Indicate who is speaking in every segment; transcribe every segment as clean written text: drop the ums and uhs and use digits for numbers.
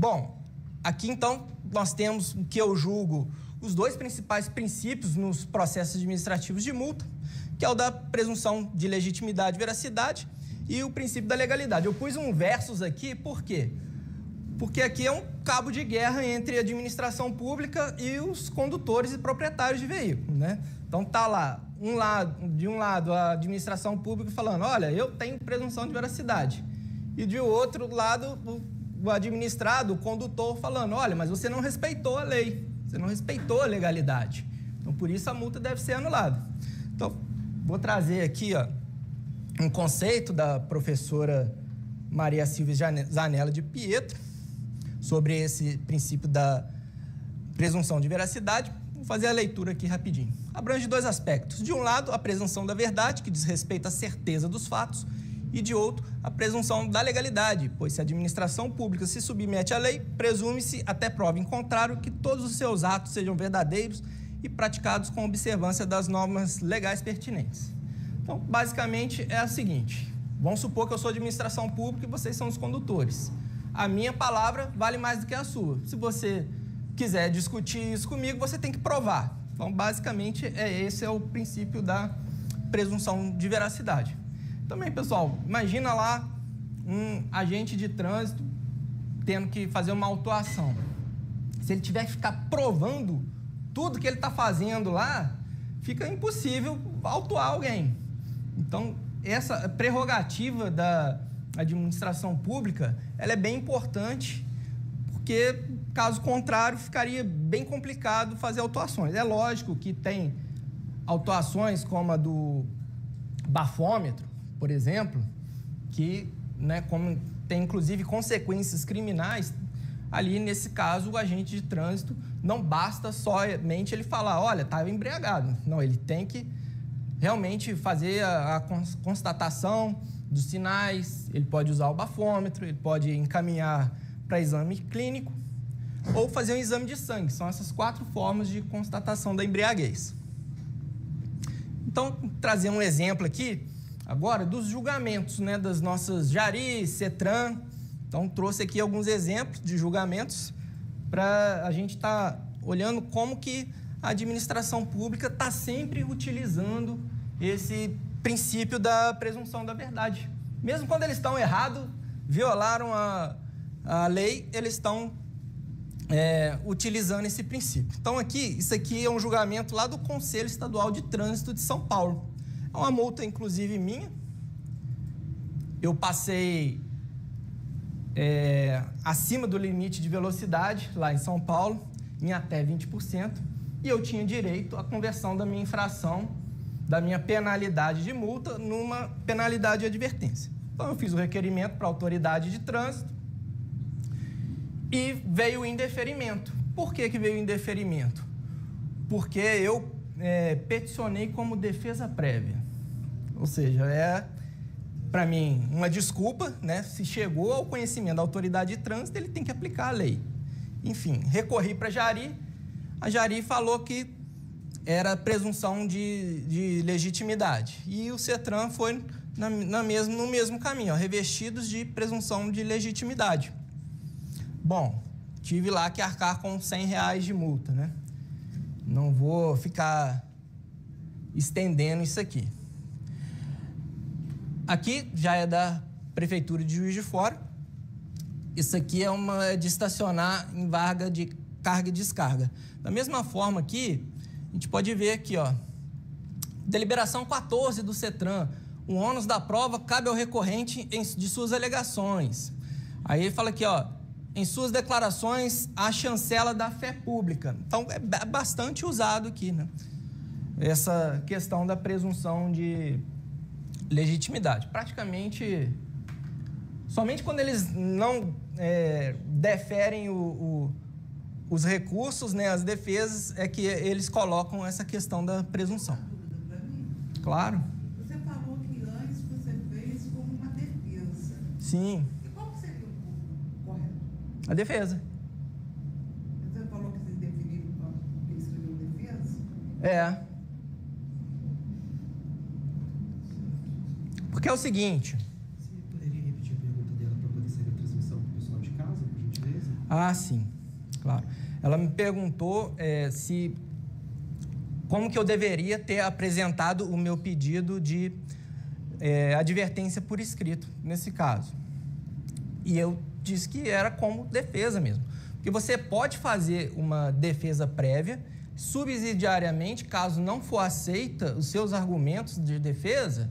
Speaker 1: Bom, aqui então nós temos o que eu julgo os dois principais princípios nos processos administrativos de multa, que é o da presunção de legitimidade e veracidade e o princípio da legalidade. Eu pus um versus aqui, por quê? Porque aqui é um cabo de guerra entre a administração pública e os condutores e proprietários de veículos, né? Então tá lá, de um lado a administração pública falando, olha, eu tenho presunção de veracidade. E de outro lado, o administrado, o condutor falando, olha, mas você não respeitou a lei, você não respeitou a legalidade. Então por isso a multa deve ser anulada. Então vou trazer aqui, ó, um conceito da professora Maria Silvia Zanella de Pietro sobre esse princípio da presunção de veracidade. Vou fazer a leitura aqui rapidinho. Abrange dois aspectos. De um lado, a presunção da verdade, que diz respeito à certeza dos fatos, e de outro, a presunção da legalidade, pois se a administração pública se submete à lei, presume-se, até prova em contrário, que todos os seus atos sejam verdadeiros e praticados com observância das normas legais pertinentes. Então, basicamente, é o seguinte, vamos supor que eu sou administração pública e vocês são os condutores. A minha palavra vale mais do que a sua. Se você quiser discutir isso comigo, você tem que provar. Então, basicamente, esse é o princípio da presunção de veracidade. Também, pessoal, imagina lá um agente de trânsito tendo que fazer uma autuação. Se ele tiver que ficar provando tudo que ele está fazendo lá, fica impossível autuar alguém. Então, essa prerrogativa da administração pública, ela é bem importante, porque, caso contrário, ficaria bem complicado fazer autuações. É lógico que tem autuações como a do bafômetro, por exemplo, que, né, como tem inclusive consequências criminais, ali nesse caso o agente de trânsito não basta somente ele falar, olha, estava embriagado. Não, ele tem que realmente fazer a constatação dos sinais, ele pode usar o bafômetro, ele pode encaminhar para exame clínico ou fazer um exame de sangue. São essas 4 formas de constatação da embriaguez. Então, trazer um exemplo aqui, agora, dos julgamentos, né, das nossas Jari, CETRAN. Então, trouxe aqui alguns exemplos de julgamentos para a gente estar olhando como que a administração pública está sempre utilizando esse princípio da presunção da verdade. Mesmo quando eles estão errados, violaram a lei, eles estão utilizando esse princípio. Então, isso aqui é um julgamento lá do Conselho Estadual de Trânsito de São Paulo. É uma multa, inclusive, minha. Eu passei acima do limite de velocidade lá em São Paulo, em até 20%, e eu tinha direito à conversão da minha infração, da minha penalidade de multa, numa penalidade de advertência. Então, eu fiz o requerimento para a autoridade de trânsito e veio o indeferimento. Por que veio o indeferimento? Porque eu peticionei como defesa prévia. Ou seja, para mim, uma desculpa, né? Se chegou ao conhecimento da autoridade de trânsito, ele tem que aplicar a lei. Enfim, recorri para a Jari. A Jari falou que era presunção de legitimidade. E o CETRAN foi no mesmo caminho, ó, revestidos de presunção de legitimidade. Bom, tive lá que arcar com R$100 de multa, né? Não vou ficar estendendo isso aqui. Aqui já é da Prefeitura de Juiz de Fora. Isso aqui é de estacionar em vaga de carga e descarga. Da mesma forma aqui, a gente pode ver aqui, ó, deliberação 14 do CETRAN, o ônus da prova cabe ao recorrente de suas alegações. Aí ele fala aqui, ó, em suas declarações, a chancela da fé pública. Então, é bastante usado aqui, né? Essa questão da presunção de legitimidade. Praticamente, somente quando eles não deferem os recursos, né, as defesas, é que eles colocam essa questão da presunção. Claro.
Speaker 2: Você falou que antes você fez como uma defesa.
Speaker 1: Sim.
Speaker 2: E qual seria o correto?
Speaker 1: A defesa.
Speaker 2: Você falou que vocês definiram que eles escreveram defesa?
Speaker 1: É. Porque é o seguinte...
Speaker 3: Você poderia repetir a pergunta dela para poder saber a transmissão para o pessoal de casa, por gentileza?
Speaker 1: Ah, sim, claro. Ela me perguntou como que eu deveria ter apresentado o meu pedido de advertência por escrito, nesse caso. E eu disse que era como defesa mesmo. Porque você pode fazer uma defesa prévia, subsidiariamente, caso não for aceita os seus argumentos de defesa,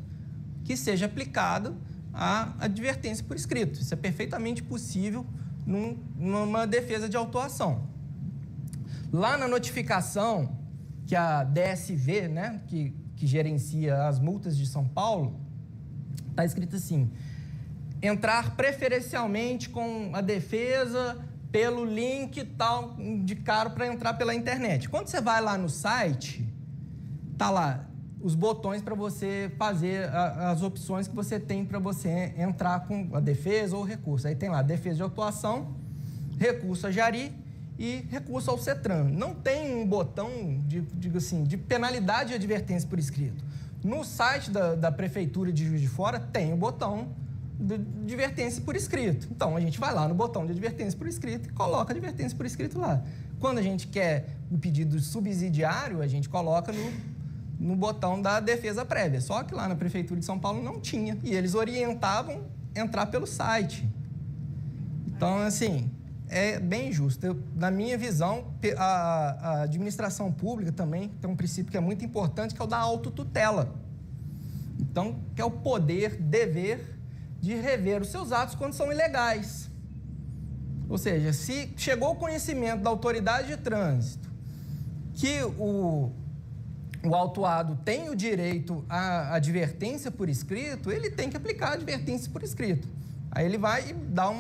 Speaker 1: que seja aplicado a advertência por escrito. Isso é perfeitamente possível numa defesa de autuação. Lá na notificação que a DSV, né, que gerencia as multas de São Paulo, está escrito assim: entrar preferencialmente com a defesa pelo link tal, indicado para entrar pela internet. Quando você vai lá no site, tá lá os botões para você fazer as opções que você tem para você entrar com a defesa ou o recurso. Aí tem lá defesa de autuação, recurso a Jari e recurso ao CETRAN. Não tem um botão de penalidade e advertência por escrito. No site da Prefeitura de Juiz de Fora tem o botão de advertência por escrito. Então, a gente vai lá no botão de advertência por escrito e coloca a advertência por escrito lá. Quando a gente quer o pedido subsidiário, a gente coloca no botão da defesa prévia. Só que lá na Prefeitura de São Paulo não tinha. E eles orientavam entrar pelo site. Então, assim, é bem justo. Na minha visão, a administração pública também tem um princípio que é muito importante, que é o da autotutela. Então, que é o poder, dever de rever os seus atos quando são ilegais. Ou seja, se chegou ao conhecimento da autoridade de trânsito que o autuado tem o direito à advertência por escrito, ele tem que aplicar a advertência por escrito. Aí ele vai e dá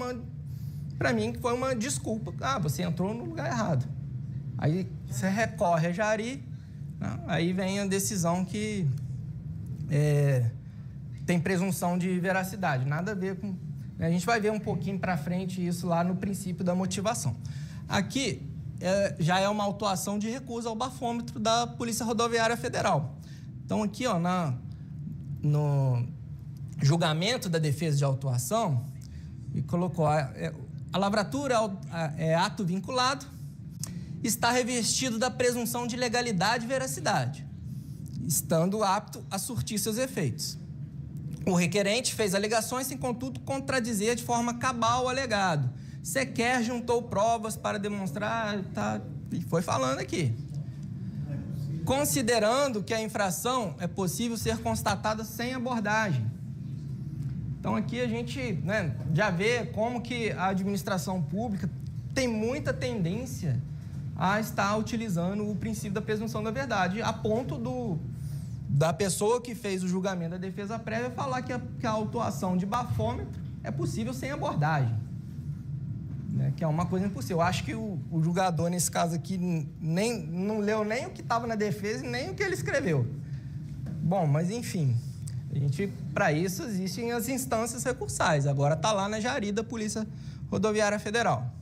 Speaker 1: para mim, que foi uma desculpa. Ah, você entrou no lugar errado. Aí você recorre a Jari, né? Aí vem a decisão que tem presunção de veracidade. Nada a ver com... A gente vai ver um pouquinho para frente isso lá no princípio da motivação. Aqui já é uma autuação de recusa ao bafômetro da Polícia Rodoviária Federal. Então, aqui, ó, no julgamento da defesa de autuação, e colocou a lavratura é ato vinculado, está revestido da presunção de legalidade e veracidade, estando apto a surtir seus efeitos. O requerente fez alegações sem, contudo, contradizer de forma cabal o alegado. Sequer juntou provas para demonstrar, e foi falando aqui. Considerando que a infração é possível ser constatada sem abordagem. Então, aqui a gente, né, já vê como que a administração pública tem muita tendência a estar utilizando o princípio da presunção da verdade, a ponto da pessoa que fez o julgamento da defesa prévia falar que a autuação de bafômetro é possível sem abordagem, né? Que é uma coisa impossível. Eu acho que o julgador, nesse caso aqui, não leu nem o que estava na defesa e nem o que ele escreveu. Bom, mas enfim, para isso existem as instâncias recursais. Agora está lá na Jari da Polícia Rodoviária Federal.